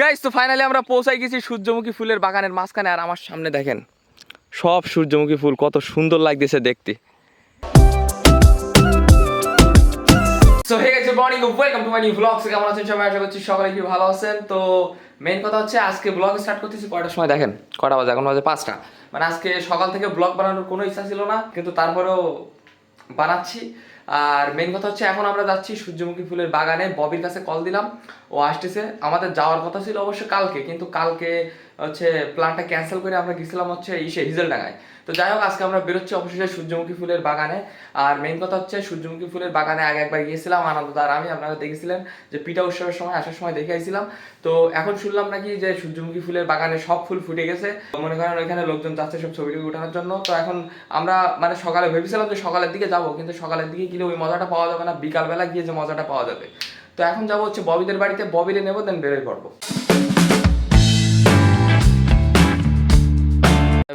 Guys তো finally আমরা পৌঁছাই গেছি সূর্যমুখী ফুলের বাগানের মাঝখানে। আর আমার সামনে দেখেন সব সূর্যমুখী ফুল, কত সুন্দর লাগতেছে দেখতে। So hey guys, good morning, welcome to my new blog. কেমন আছেন সবাই? আশা করছি সকলে কি ভালো আছেন। তো মেইন কথা হচ্ছে আজকে ব্লগ স্টার্ট করতেছি কয়টার সময় দেখেন, কটা বাজে? এখন বাজে 5টা। মানে আজকে সকাল থেকে ব্লগ বানানোর কোনো ইচ্ছা ছিল না, কিন্তু তারপরেও বানাচ্ছি। আর মেইন কথা হচ্ছে এখন আমরা যাচ্ছি সূর্যমুখী ফুলের বাগানে। ববির কাছে কল দিলাম, ও আসতেছে। আমাদের যাওয়ার কথা ছিল অবশ্য কালকে, কিন্তু কালকে হচ্ছে প্ল্যানটা ক্যান্সেল করে আমরা গেছিলাম হচ্ছে হিজলডাঙ্গায়। তো যাই হোক, আজকে আমরা বেরোচ্ছি অবশেষে সূর্যমুখী ফুলের বাগানে। আর মেইন কথা হচ্ছে সূর্যমুখী ফুলের বাগানে আগে একবার গিয়েছিলাম আনন্দদার আমি, আপনারা দেখেছিলেন যে পিঠা উৎসবের সময় আসার সময় দেখে আইছিলাম। তো এখন শুনলাম নাকি যে সূর্যমুখী ফুলের বাগানে সব ফুল ফুটে গেছে। মনে করেন ওইখানে লোকজন যাচ্ছে সব ছবি টবি ওঠানোর জন্য। তো এখন আমরা মানে সকালে ভেবেছিলাম যে সকালের দিকে যাব, কিন্তু সকালের দিকে গেলে ওই মজাটা পাওয়া যাবে না, বিকালবেলা গিয়ে যে মজাটা পাওয়া যাবে। তো এখন যাবো হচ্ছে ববিদের বাড়িতে, ববিরে নেবো, দেন বেরোয় পড়বো।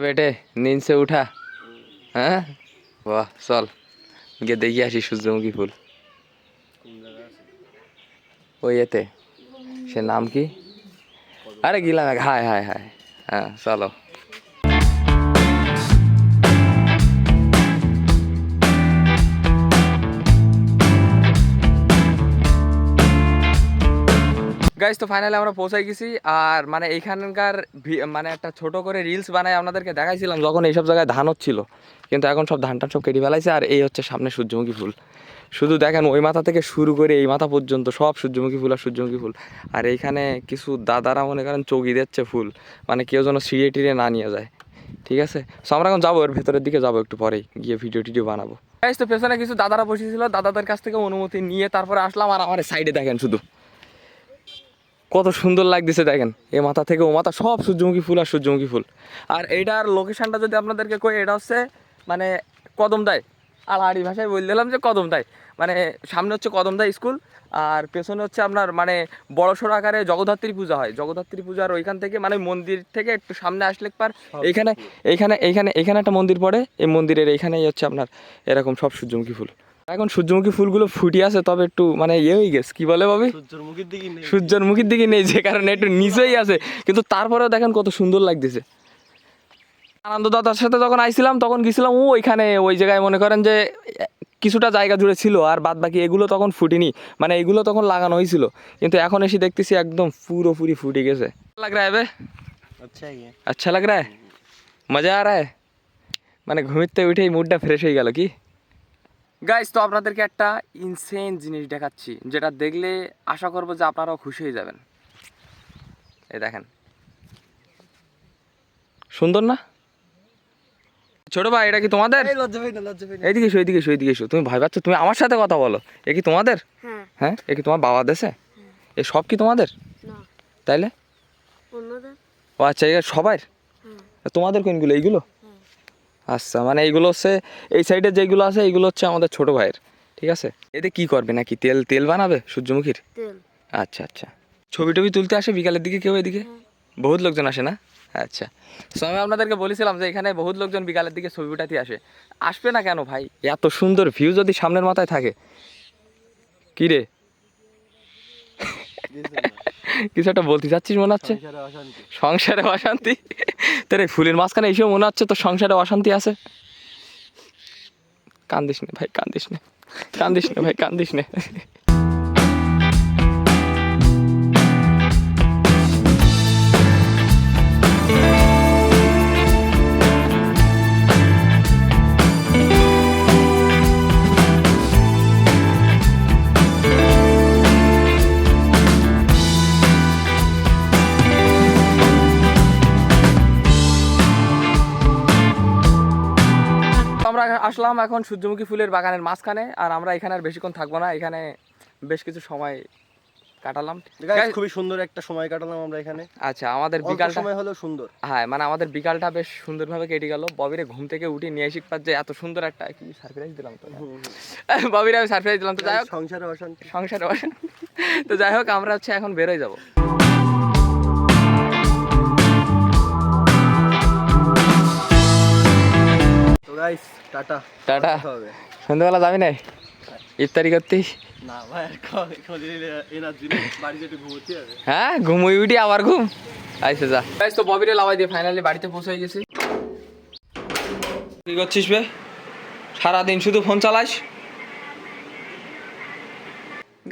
বেটে नींद से उठा? হ্যাঁ, বাহ, চল গিয়ে দেখি আসি সূর্যমুখী ফুল। ওই এতে সে নাম কি? আরে গিলাম, হায় হায় হায়। হ্যাঁ চলো। গাইস তো ফাইনালি আমরা পৌঁছাই গেছি। আর মানে এইখানকার মানে একটা ছোট করে রিলস বানাই আপনাদেরকে দেখাইছিলাম যখন এইসব জায়গায় ধান হচ্ছিল, কিন্তু এখন সব ধান টান সব কেটে ফেলাইছে। আর এই হচ্ছে সামনে সূর্যমুখী ফুল, শুধু দেখেন ওই মাথা থেকে শুরু করে এই মাথা পর্যন্ত সব সূর্যমুখী ফুল আর সূর্যমুখী ফুল। আর এইখানে কিছু দাদারা মনে করেন চৌকি দিচ্ছে ফুল, মানে কেউ যেন ছিঁড়ে টিড়ে না নিয়ে যায়। ঠিক আছে, সো আমরা এখন যাবো, এর ভেতরের দিকে যাবো, একটু পরেই গিয়ে ভিডিও টিডিও বানাবো। গাইস তো পেছনে কিছু দাদারা বসেছিল, দাদাদের কাছ থেকে অনুমতি নিয়ে তারপরে আসলাম। আর আমার সাইডে দেখেন শুধু কত সুন্দর লাগতেছে, দেখেন এ মাথা থেকে ও মাথা সব সূর্যমুখী ফুল আর সূর্যমুখী ফুল। আর এইটার লোকেশনটা যদি আপনাদেরকে কই, এটা হচ্ছে মানে কদমদাই, আর আড়ি ভাষায় বলে দিলাম যে কদমদাই। মানে সামনে হচ্ছে কদমদাই স্কুল, আর পেছনে হচ্ছে আপনার মানে বড়সড় আকারে জগদ্ধাত্রী পূজা হয়। জগদ্ধাত্রী পূজার ওইখান থেকে মানে মন্দির থেকে একটু সামনে আসলে পার এইখানে এইখানে এইখানে এইখানে একটা মন্দির পড়ে, এই মন্দিরের এইখানেই হচ্ছে আপনার এরকম সব সূর্যমুখী ফুল। এখন সূর্যমুখী ফুলগুলো ফুটে আছে, তবে একটু মানে ইয়ে হয়ে গেছে, কি বলে ভাবি, সূর্যের মুখের দিকে নেই, যে কারণে একটু নিচেই আছে, কিন্তু তারপরেও দেখেন কত সুন্দর লাগতেছে। আনন্দ দাদার সাথে যখন আইছিলাম তখন গেছিলাম ওইখানে, ওই জায়গায় মনে করেন যে কিছুটা জায়গা জুড়ে ছিল, আর বাদ বাকি এগুলো তখন ফুটিনি, মানে এগুলো তখন লাগানো হয়েছিল, কিন্তু এখন এসে দেখতেছি একদম পুরোপুরি ফুটে গেছে। লাগ রা হ্যাঁ, আচ্ছা লাগ রা হ্যাঁ, মজা আ রা হ্যাঁ, মানে ঘুমিতে উঠেই মুডটা ফ্রেশ হয়ে গেল কি। গাইস তো আপনাদেরকে একটা ইনসেন জিনিস দেখাচ্ছি, যেটা দেখলে আশা করবো যে আপনারাও খুশি হয়ে যাবেন। এই দেখেন, সুন্দর না? ছোট ভাই, এটা কি তোমাদের? এইদিকে এসো, এইদিকে এসো, এইদিকে এসো। তুমি ভয় পাচ্ছ? তুমি আমার সাথে কথা বলো। এ কি তোমাদের? হ্যাঁ, এ কি তোমার বাবা দেশে? এ সব কি তোমাদের? তাইলে ও আচ্ছা, এগুলো সবার তোমাদের? কোনগুলো এইগুলো? আচ্ছা, মানে এইগুলো হচ্ছে এই সাইডে যেগুলো আছে এইগুলো হচ্ছে আমাদের ছোট ভাইয়ের। ঠিক আছে, এতে কি করবে নাকি তেল তেল বানাবে সূর্যমুখীর? আচ্ছা আচ্ছা, ছবি টবি তুলতে আসে বিকালের দিকে কেউ এদিকে? বহুত লোকজন আসে না? আচ্ছা, সো আমি আপনাদেরকে বলেছিলাম যে এখানে বহুত লোকজন বিকালের দিকে ছবি উঠাতে আসে। আসবে না কেন ভাই, এত সুন্দর ভিউ যদি সামনের মাথায় থাকে। কি রে, কিছু একটা বলতে চাচ্ছিস মনে হচ্ছে? সংসারে অশান্তি? তোর এই ফুলের মাঝখানে এসেও মনে হচ্ছে তোর সংসারে অশান্তি আছে। কান্দিস নে ভাই, কান্দিস নে, কান্দিস নে ভাই, কান্দিস নে। আমরা আসলাম এখন সূর্যমুখী ফুলের বাগানের মাঝখানে। আর আমরা এখানে আর বেশিক্ষণ থাকবো না, এখানে বেশ কিছু সময় কাটালাম। খুবই সুন্দর একটা সময় কাটালাম আমরা এখানে। আচ্ছা, আমাদের বিকালটা সময় হলো সুন্দর। হ্যাঁ, মানে আমাদের বিকালটা বেশ সুন্দরভাবে কেটে গেল। ববিরে ঘুম থেকে উঠে নিয়ে এসে যে এত সুন্দর একটা কি সারপ্রাইজ দিলাম তো, ববিরে আমি সারপ্রাইজ দিলাম। তো যাই হোক, সংসারে অশান্তি, সংসারে অশান্তি। তো যাই হোক, আমরা হচ্ছে এখন বেরোয় যাবো। তো গাইস টাটা টাটা, সন্ধ্যাবেলা যাবি না? ইফতারি করতেই? না ভাই এনার্জি নেই, বাড়ি যেতে ঘুমোতে হবে। হ্যাঁ ঘুমুই উঠি আবার ঘুম আইসে যা। গাইস তো ববিরে লাভাই দিয়ে ফাইনালি বাড়িতে পৌঁছে গেছি। কি করছিস বে? সারাদিন শুধু ফোন চালাস।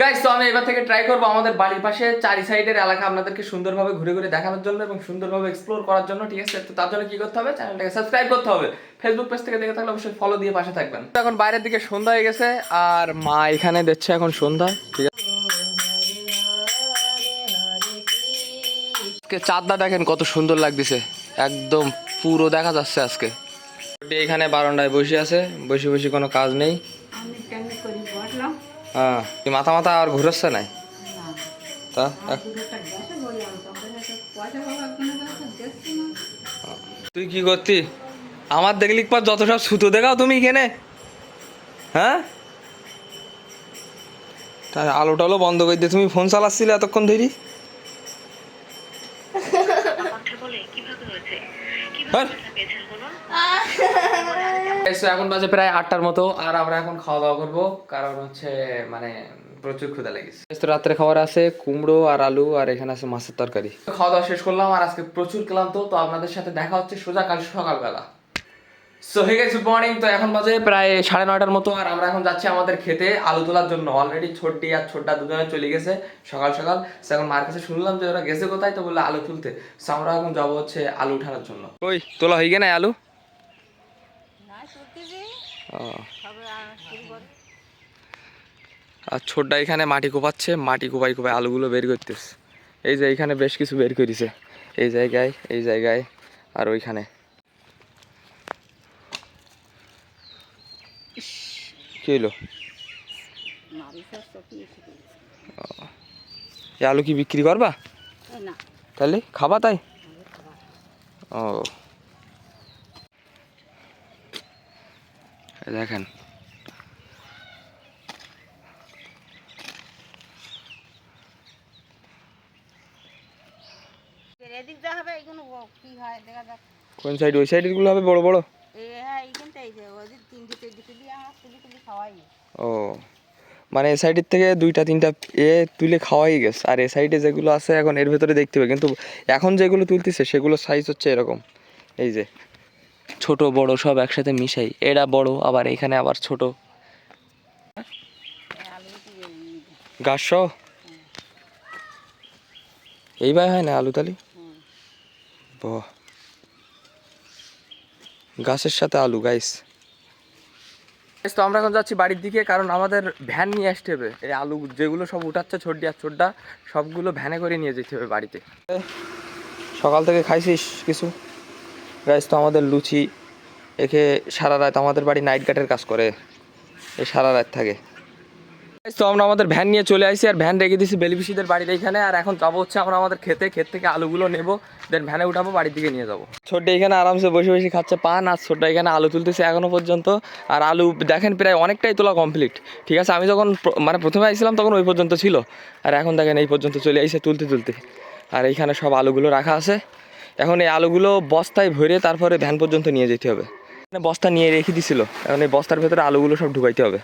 গাইস তো আমি এবার থেকে ট্রাই করবো আমাদের বাড়ির পাশে চারি সাইডের এলাকা আপনাদেরকে সুন্দরভাবে ঘুরে ঘুরে দেখানোর জন্য এবং সুন্দরভাবে এক্সপ্লোর করার জন্য, ঠিক আছে? তো তার জন্য কি করতে হবে, চ্যানেলটাকে সাবস্ক্রাইব করতে হবে। ফেসবুক পেজ থেকে দেখে থাকলে অবশ্যই ফলো দিয়ে পাশে থাকবেন। এখন বাইরের দিকে সন্ধ্যা হয়ে গেছে আর মা এখানে দিচ্ছে এখন সন্ধ্যা, ঠিক আছে? আজকে চাঁদটা দেখেন কত সুন্দর লাগতেছে, একদম পুরো দেখা যাচ্ছে আজকে। এখানে বারান্দায় বসে আছে, বসে বসে কোনো কাজ নেই। হ্যাঁ মাথা মাথা আর ঘুরছে নাই তা তুই কি করতি? আমার দেখলি পর যত সব সুতো দেখাও তুমি এখানে, হ্যাঁ? তাই আলো টালো বন্ধ করে দিয়ে তুমি ফোন চালাচ্ছিলে এতক্ষণ ধরি। এখন বাজে প্রায় 8টার মতো আর আমরা এখন খাওয়া দাওয়া করবো, কারণ হচ্ছে মানে প্রচুর ক্ষুধা লেগেছে। তো রাত্রে খাবার আছে কুমড়ো আর আলু আর এখানে আছে মাছের তরকারি। খাওয়া দাওয়া শেষ করলাম আর আজকে প্রচুর ক্লান্ত, তো আপনাদের সাথে দেখা হচ্ছে সোজা কাল সকালবেলা। So hey guys good morning. তো এখন বাজে প্রায় 9:30টার মতো আর আমরা এখন যাচ্ছি আমাদের খেতে আলু তোলার জন্য। অলরেডি ছোট্টি আর ছোট্টা দুজনে চলে গেছে সকাল সকাল। এখন মার কাছে শুনলাম যে ওরা গেছে কোথায়, তো বললো আলু তুলতে। সো আমরা এখন যাবো হচ্ছে আলু উঠানোর জন্য। ওই তোলা হয়ে গেছে আলু? আর ছোটটা এখানে মাটি কোপাচ্ছে, মাটি কোপাই কোপাই আলুগুলো বের করতেছে। এই যে এইখানে বেশ কিছু বের করেছে, এই জায়গায় আর ওইখানে। কি হইলো? এই আলু কি বিক্রি করবা? তাহলে খাবা তাই? ও দেখেন কোন সাইড? ওই সাইডের গুলো হবে বড় বড়। ও মানে এই সাইডের থেকে 2-3টা তুলে খাওয়াই গেছে, আর এই সাইডে যেগুলো আছে এখন এর ভেতরে দেখতে হবে, কিন্তু এখন যেগুলো তুলতেছে সেগুলো সাইজ হচ্ছে এরকম। এই যে ছোট বড় সব একসাথে মিশাই, এটা বড় আবার এখানে আবার ছোট গাছ। এইবার হয় না আলু তালি? বাহ, গাছের সাথে আলু গাইস। তো আমরা এখন যাচ্ছি বাড়ির দিকে, কারণ আমাদের ভ্যান নিয়ে আসতে হবে। এই আলু যেগুলো সব উঠাচ্ছে ছোট্টি আর ছোট্টা, সবগুলো ভ্যানে করে নিয়ে যেতে হবে বাড়িতে। সকাল থেকে খাইছিস কিছু? গাইস তো আমাদের লুচি একে সারা রাত আমাদের বাড়ি নাইট গার্ডের কাজ করে, এই সারা রাত থাকে। তো আমরা আমাদের ভ্যান নিয়ে চলে আসি আর ভ্যান রেখে দিয়েছি বেলিপিসিদের বাড়ির এইখানে। আর এখন যাবো হচ্ছে আমরা আমাদের ক্ষেত থেকে আলুগুলো নেবো, দেন ভ্যানে উঠাবো, বাড়ির দিকে নিয়ে যাবো। ছোট্ট এখানে আরামসে বসে বসে খাচ্ছে পান, আর ছোট্ট এখানে আলু তুলতেছে এখনো পর্যন্ত। আর আলু দেখেন প্রায় অনেকটাই তোলা কমপ্লিট, ঠিক আছে? আমি যখন মানে প্রথমে আসছিলাম তখন ওই পর্যন্ত ছিল, আর এখন দেখেন এই পর্যন্ত চলে আসছে তুলতে তুলতে। আর এইখানে সব আলুগুলো রাখা আছে, এখন এই আলুগুলো বস্তায় ভরে তারপরে ভ্যান পর্যন্ত নিয়ে যেতে হবে। বস্তা নিয়ে রেখে দিছিল, এখন এই বস্তার ভেতরে আলুগুলো সব ঢুকাইতে হবে।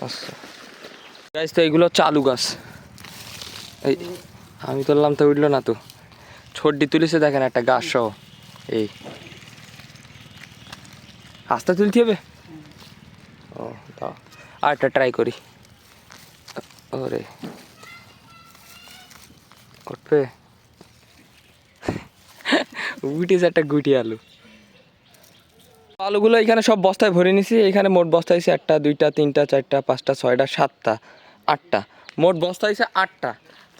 আচ্ছা গাছ, তো এইগুলো হচ্ছে আলু গাছ। এই আমি তুললাম তো উঠলো না, তো ছোট্টি তুলেছে দেখেন একটা গাছ সহ। এই আস্তে তুলতে হবে। ও দাও আর একটা ট্রাই করি। ওরে উঠবে, উঠেছে একটা গুটি আলু। আলুগুলো এখানে সব বস্তায় ভরে নিছি। এখানে মোট বস্তা হয়েছে 1টা 2টা 3টা 4টা 5টা 6টা 7টা 8টা, মোট বস্তা হয়েছে 8টা।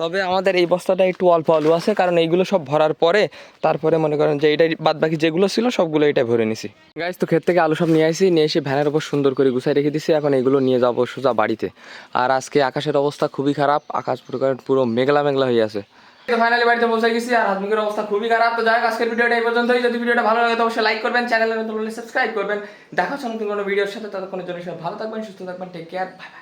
তবে আমাদের এই বস্তাটা একটু অল্প আলু আছে, কারণ এইগুলো সব ভরার পরে তারপরে মনে করেন যে এইটাই বাদ বাকি যেগুলো ছিল সবগুলো এটা ভরে নিছি। গাইস তো ক্ষেত থেকে আলু সব নিয়ে আসি, নিয়ে এসে ভ্যানের উপর সুন্দর করে গুছাই রেখে দিছি। এখন এইগুলো নিয়ে যাবো সোজা বাড়িতে। আর আজকে আকাশের অবস্থা খুবই খারাপ, আকাশ পুরো মেঘলা মেঘলা হয়ে আছে। তো ফাইনালি বাড়িতে পৌঁছে গেছি আর হাত মুখের অবস্থা খুবই খারাপ। তো যাই হোক আজকের ভিডিওটা এই পর্যন্তই। যদি ভিডিওটা ভালো লাগে তো অবশ্যই লাইক করবেন, চ্যানেলের নতুন হলে সাবস্ক্রাইব করবেন। দেখা হচ্ছে নতুন কোনো ভিডিওর সাথে, ততক্ষণের জন্য সবাই ভালো থাকবেন, সুস্থ থাকবেন, টেক কেয়ার, বাই বাই।